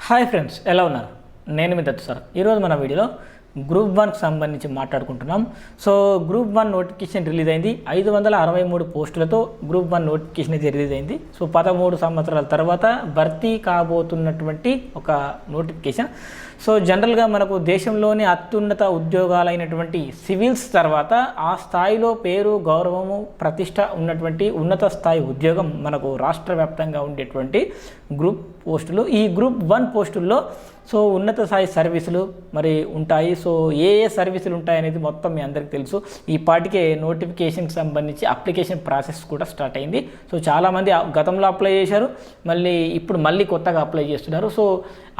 Hi friends, ఎలా ఉన్నారు? నేను మీ దత్తు సార్. ఈరోజు మన వీడియోలో గ్రూప్ 1కి సంబంధించి మాట్లాడుకుంటున్నాం. సో గ్రూప్ 1 నోటిఫికేషన్ రిలీజ్ అయింది. 563 పోస్టులతో గ్రూప్ 1 నోటిఫికేషన్ అయితే రిలీజ్ అయింది. సో 13 సంవత్సరాల తర్వాత భర్తీ కాబోతున్నటువంటి ఒక నోటిఫికేషన్. సో జనరల్గా మనకు దేశంలోని అత్యున్నత ఉద్యోగాలైనటువంటి సివిల్స్ తర్వాత ఆ స్థాయిలో పేరు, గౌరవము, ప్రతిష్ట ఉన్నటువంటి ఉన్నత స్థాయి ఉద్యోగం మనకు రాష్ట్ర వ్యాప్తంగా ఉండేటువంటి గ్రూప్ పోస్టులు. ఈ గ్రూప్ 1 పోస్టుల్లో సో ఉన్నత స్థాయి సర్వీసులు మరి ఉంటాయి. సో ఏ సర్వీసులు ఉంటాయనేది మొత్తం మీ అందరికీ తెలుసు. ఈ పాటికే నోటిఫికేషన్కి సంబంధించి అప్లికేషన్ ప్రాసెస్ కూడా స్టార్ట్ అయింది. సో చాలామంది గతంలో అప్లై చేశారు, ఇప్పుడు మళ్ళీ కొత్తగా అప్లై చేస్తున్నారు. సో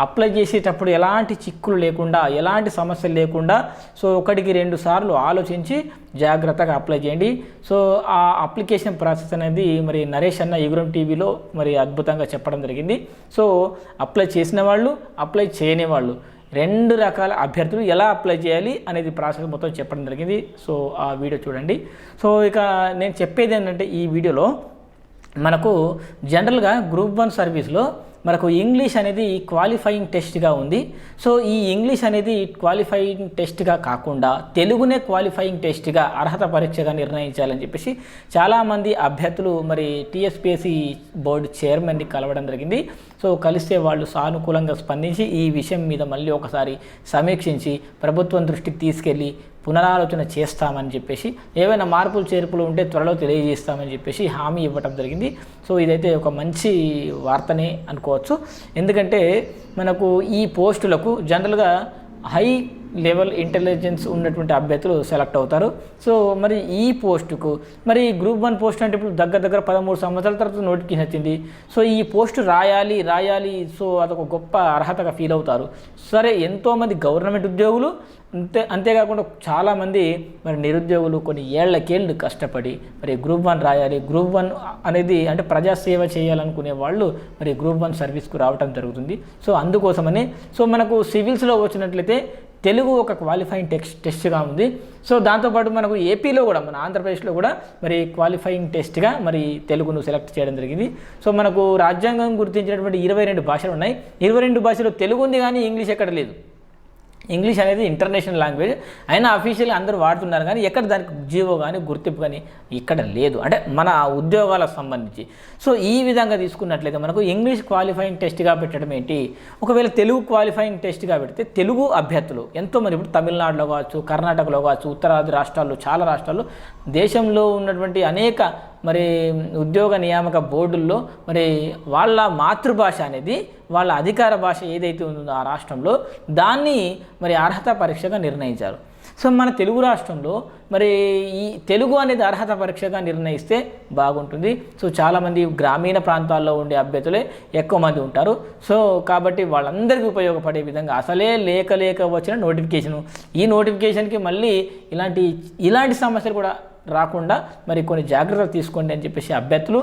అప్లై చేసేటప్పుడు ఎలాంటి చిక్కులు లేకుండా, ఎలాంటి సమస్యలు లేకుండా సో 1-2 సార్లు ఆలోచించి జాగ్రత్తగా అప్లై చేయండి. సో ఆ అప్లికేషన్ ప్రాసెస్ అనేది మరి నరేష్ అన్న ఎగురం టీవీలో మరి అద్భుతంగా చెప్పడం జరిగింది. సో అప్లై చేసిన వాళ్ళు, అప్లై చేయని వాళ్ళు 2 రకాల అభ్యర్థులు ఎలా అప్లై చేయాలి అనేది ప్రాసెస్ మొత్తం చెప్పడం జరిగింది. సో ఆ వీడియో చూడండి. సో ఇక నేను చెప్పేది ఏంటంటే, ఈ వీడియోలో మనకు జనరల్గా గ్రూప్ 1 సర్వీస్లో మనకు ఇంగ్లీష్ అనేది క్వాలిఫైయింగ్ టెస్ట్గా ఉంది. సో ఈ ఇంగ్లీష్ అనేది క్వాలిఫైయింగ్ టెస్ట్గా కాకుండా తెలుగునే క్వాలిఫైయింగ్ టెస్ట్గా అర్హత పరీక్షగా నిర్ణయించాలని చెప్పేసి చాలామంది అభ్యర్థులు మరి టీఎస్పీఎస్సీ బోర్డు చైర్మన్ని కలవడం జరిగింది. సో కలిస్తే వాళ్ళు సానుకూలంగా స్పందించి ఈ విషయం మీద మళ్ళీ ఒకసారి సమీక్షించి ప్రభుత్వం దృష్టికి తీసుకెళ్ళి పునరాలోచన చేస్తామని చెప్పేసి, ఏవైనా మార్పులు చేర్పులు ఉంటే త్వరలో తెలియజేస్తామని చెప్పేసి హామీ ఇవ్వటం జరిగింది. సో ఇదైతే ఒక మంచి వార్తనే అనుకోవచ్చు. ఎందుకంటే మనకు ఈ పోస్టులకు జనరల్గా హై లెవెల్ ఇంటెలిజెన్స్ ఉన్నటువంటి అభ్యర్థులు సెలెక్ట్ అవుతారు. సో మరి ఈ పోస్టుకు మరి గ్రూప్ 1 పోస్ట్ అంటే ఇప్పుడు దగ్గర 13 సంవత్సరాల తర్వాత నోటిఫికేషన్ వచ్చింది. సో ఈ పోస్టు రాయాలి. సో అదొక గొప్ప అర్హతగా ఫీల్ అవుతారు. సరే, ఎంతోమంది గవర్నమెంట్ ఉద్యోగులు అంతేకాకుండా చాలామంది మరి నిరుద్యోగులు కొన్ని ఏళ్లకేళ్ళు కష్టపడి మరి గ్రూప్ 1 రాయాలి. గ్రూప్ 1 అనేది అంటే ప్రజాసేవ చేయాలనుకునే వాళ్ళు మరి గ్రూప్ 1 సర్వీస్కు రావటం జరుగుతుంది. సో అందుకోసమని సో మనకు సివిల్స్లో వచ్చినట్లయితే తెలుగు ఒక క్వాలిఫైయింగ్ టెస్ట్గా ఉంది. సో దాంతోపాటు మనకు ఏపీలో కూడా, మన ఆంధ్రప్రదేశ్లో కూడా మరి క్వాలిఫైయింగ్ టెస్ట్గా మరి తెలుగును సెలెక్ట్ చేయడం జరిగింది. సో మనకు రాజ్యాంగం గుర్తించినటువంటి 22 భాషలు ఉన్నాయి. 22 భాషలో తెలుగు ఉంది, కానీ ఇంగ్లీష్ ఎక్కడ లేదు. ఇంగ్లీష్ అనేది ఇంటర్నేషనల్ లాంగ్వేజ్ అయినా అఫీషియల్గా అందరూ వాడుతున్నారు, కానీ ఎక్కడ దానికి జీవో కానీ గుర్తింపు కానీ ఇక్కడ లేదు, అంటే మన ఉద్యోగాలకు సంబంధించి. సో ఈ విధంగా తీసుకున్నట్లయితే మనకు ఇంగ్లీష్ క్వాలిఫైయింగ్ టెస్ట్గా పెట్టడం ఏంటి, ఒకవేళ తెలుగు క్వాలిఫైయింగ్ టెస్ట్గా పెడితే తెలుగు అభ్యర్థులు ఎంతోమంది ఇప్పుడు తమిళనాడులో కావచ్చు, కర్ణాటకలో కావచ్చు, ఉత్తరాది రాష్ట్రాల్లో, చాలా రాష్ట్రాల్లో, దేశంలో ఉన్నటువంటి అనేక మరి ఉద్యోగ నియామక బోర్డుల్లో మరి వాళ్ళ మాతృభాష అనేది, వాళ్ళ అధికార భాష ఏదైతే ఉందో ఆ రాష్ట్రంలో దాన్ని మరి అర్హత పరీక్షగా నిర్ణయించారు. సో మన తెలుగు రాష్ట్రంలో మరి ఈ తెలుగు అనేది అర్హత పరీక్షగా నిర్ణయిస్తే బాగుంటుంది. సో చాలామంది గ్రామీణ ప్రాంతాల్లో ఉండే అభ్యర్థులే ఎక్కువ మంది ఉంటారు. సో కాబట్టి వాళ్ళందరికీ ఉపయోగపడే విధంగా అసలే లేక వచ్చిన నోటిఫికేషను, ఈ నోటిఫికేషన్కి మళ్ళీ ఇలాంటి సమస్యలు కూడా రాకుండా మరి కొన్ని జాగ్రత్తలు తీసుకోండి అని చెప్పేసి అభ్యర్థులు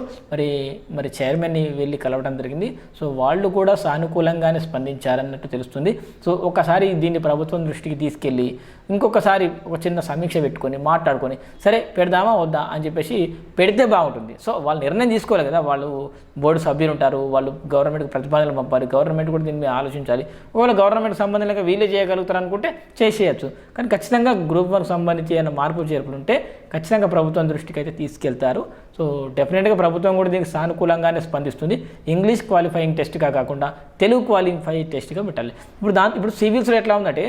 మరి చైర్మన్ని వెళ్ళి కలవడం జరిగింది. సో వాళ్ళు కూడా సానుకూలంగానే స్పందించారన్నట్టు తెలుస్తుంది. సో ఒకసారి దీన్ని ప్రభుత్వం దృష్టికి తీసుకెళ్ళి ఇంకొకసారి ఒక చిన్న సమీక్ష పెట్టుకొని మాట్లాడుకొని సరే పెడదామా వద్దా అని చెప్పేసి పెడితే బాగుంటుంది. సో వాళ్ళు నిర్ణయం తీసుకోవాలి కదా, వాళ్ళు బోర్డు సభ్యులు ఉంటారు, వాళ్ళు గవర్నమెంట్కి ప్రతిపాదనలు పంపాలి, గవర్నమెంట్ కూడా దీన్ని మీద ఆలోచించాలి. ఒకవేళ గవర్నమెంట్ సంబంధం లేక వీళ్ళే చేయగలుగుతారు అనుకుంటే చేసేయచ్చు, కానీ ఖచ్చితంగా గ్రూప్ 1 సంబంధించి ఏమైనా మార్పులు చేర్పులు ఉంటే ఖచ్చితంగా ప్రభుత్వం దృష్టికి అయితే తీసుకెళ్తారు. సో డెఫినెట్గా ప్రభుత్వం కూడా దీనికి సానుకూలంగానే స్పందిస్తుంది. ఇంగ్లీష్ క్వాలిఫైయింగ్ టెస్ట్గా కాకుండా తెలుగు క్వాలిఫైయింగ్ టెస్ట్గా పెట్టాలి. ఇప్పుడు సివిల్స్లో ఎట్లా ఉందంటే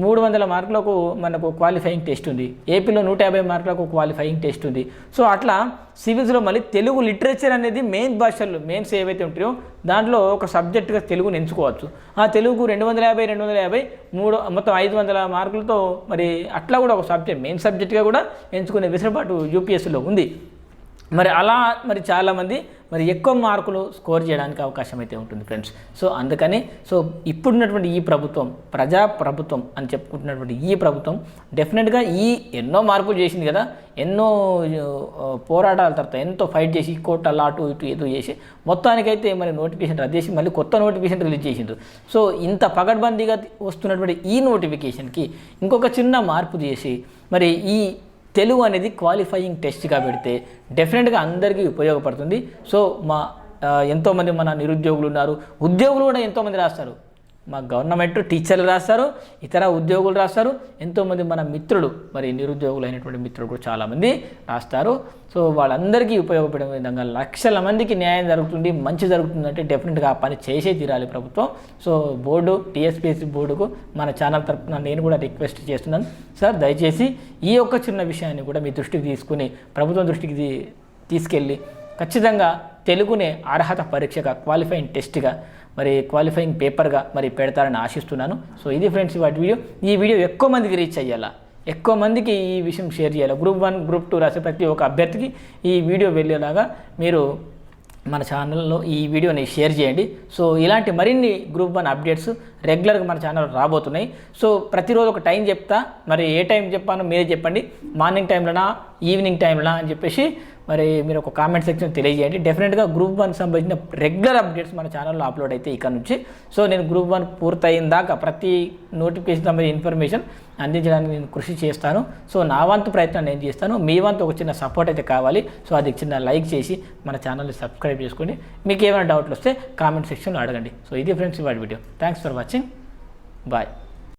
300 మార్కులకు మనకు క్వాలిఫైయింగ్ టెస్ట్ ఉంది, ఏపీలో 150 మార్కులకు క్వాలిఫైయింగ్ టెస్ట్ ఉంది. సో అట్లా సివిల్స్లో మళ్ళీ తెలుగు లిటరేచర్ అనేది మెయిన్స్ ఏవైతే ఉంటాయో దాంట్లో ఒక సబ్జెక్టుగా తెలుగుని ఎంచుకోవచ్చు. ఆ తెలుగు 250 మొత్తం 500 మార్కులతో మరి అట్లా కూడా ఒక సబ్జెక్ట్ మెయిన్ సబ్జెక్ట్గా కూడా ఎంచుకునే వెసులుబాటు యూపీఎస్సీలో ఉంది. మరి అలా మరి చాలామంది మరి ఎక్కువ మార్కులు స్కోర్ చేయడానికి అవకాశం అయితే ఉంటుంది ఫ్రెండ్స్. సో అందుకని ఇప్పుడున్నటువంటి ఈ ప్రభుత్వం, ప్రజా ప్రభుత్వం అని చెప్పుకుంటున్నటువంటి ఈ ప్రభుత్వం డెఫినెట్గా ఎన్నో మార్పులు చేసింది కదా, ఎన్నో పోరాటాల తర్వాత ఎంతో ఫైట్ చేసి కోర్టులో అటు ఇటు ఏదో చేసి మొత్తానికైతే మరి నోటిఫికేషన్ రద్దు చేసి మళ్ళీ కొత్త నోటిఫికేషన్ రిలీజ్ చేసిండ్రు. సో ఇంత పగడ్బందీగా వస్తున్నటువంటి ఈ నోటిఫికేషన్కి ఇంకొక చిన్న మార్పు చేసి మరి ఈ తెలుగు అనేది క్వాలిఫైయింగ్ టెస్ట్గా పెడితే డెఫినెట్గా అందరికీ ఉపయోగపడుతుంది. సో ఎంతోమంది మన నిరుద్యోగులు ఉన్నారు, ఉద్యోగులు కూడా ఎంతోమంది రాస్తారు. మా గవర్నమెంట్ టీచర్లు రాస్తారు, ఇతర ఉద్యోగులు రాస్తారు, ఎంతోమంది మన మిత్రులు మరి నిరుద్యోగులు అయినటువంటి మిత్రులు కూడా చాలామంది రాస్తారు. సో వాళ్ళందరికీ ఉపయోగపడే విధంగా లక్షల మందికి న్యాయం జరుగుతుంది, మంచి జరుగుతుందంటే డెఫినెట్గా ఆ పని చేసే తీరాలి ప్రభుత్వం. సో బోర్డు టీఎస్పీఎస్సీ బోర్డుకు మన ఛానల్ తరఫున నేను కూడా రిక్వెస్ట్ చేస్తున్నాను, సార్ దయచేసి ఈ ఒక్క చిన్న విషయాన్ని కూడా మీ దృష్టికి తీసుకుని ప్రభుత్వం దృష్టికి తీసుకెళ్ళి ఖచ్చితంగా తెలుగునే అర్హత పరీక్షగా క్వాలిఫైయింగ్ టెస్ట్గా మరి క్వాలిఫైయింగ్ పేపర్గా మరి పెడతారని ఆశిస్తున్నాను. సో ఇది ఫ్రెండ్స్ వాటి వీడియో. ఈ వీడియో ఎక్కువ మందికి రీచ్ అయ్యాలా, ఎక్కువ మందికి ఈ విషయం షేర్ చేయాలి. గ్రూప్ 1 గ్రూప్ 2 రాసే ప్రతి ఒక్క అభ్యర్థికి ఈ వీడియో వెళ్ళేలాగా మీరు మన ఛానల్లో ఈ వీడియోని షేర్ చేయండి. సో ఇలాంటి మరిన్ని గ్రూప్ 1 అప్డేట్స్ రెగ్యులర్గా మన ఛానల్ రాబోతున్నాయి. సో ప్రతిరోజు ఒక టైం చెప్తా, మరి ఏ టైం చెప్పానో మీరే చెప్పండి, మార్నింగ్ టైంలోనా ఈవినింగ్ టైంలోనా అని చెప్పేసి మరి మీరు ఒక కామెంట్ సెక్షన్ తెలియజేయండి. డెఫినెట్గా గ్రూప్ 1 సంబంధించిన రెగ్యులర్ అప్డేట్స్ మన ఛానల్లో అప్లోడ్ అయితే ఇక్కడ నుంచి. సో నేను గ్రూప్ 1 పూర్తయిన దాకా ప్రతి నోటిఫికేషన్ సంబంధించిన ఇన్ఫర్మేషన్ అందించడానికి నేను కృషి చేస్తాను. సో నా వంతు ప్రయత్నం నేను చేస్తాను, మీ వంతు ఒక చిన్న సపోర్ట్ అయితే కావాలి. సో అది చిన్న లైక్ చేసి మన ఛానల్ని సబ్స్క్రైబ్ చేసుకోండి. మీకు ఏమైనా డౌట్లు వస్తే కామెంట్ సెక్షన్లో అడగండి. సో ఇది ఫ్రెండ్స్ వాటి video. Thanks for watching, bye.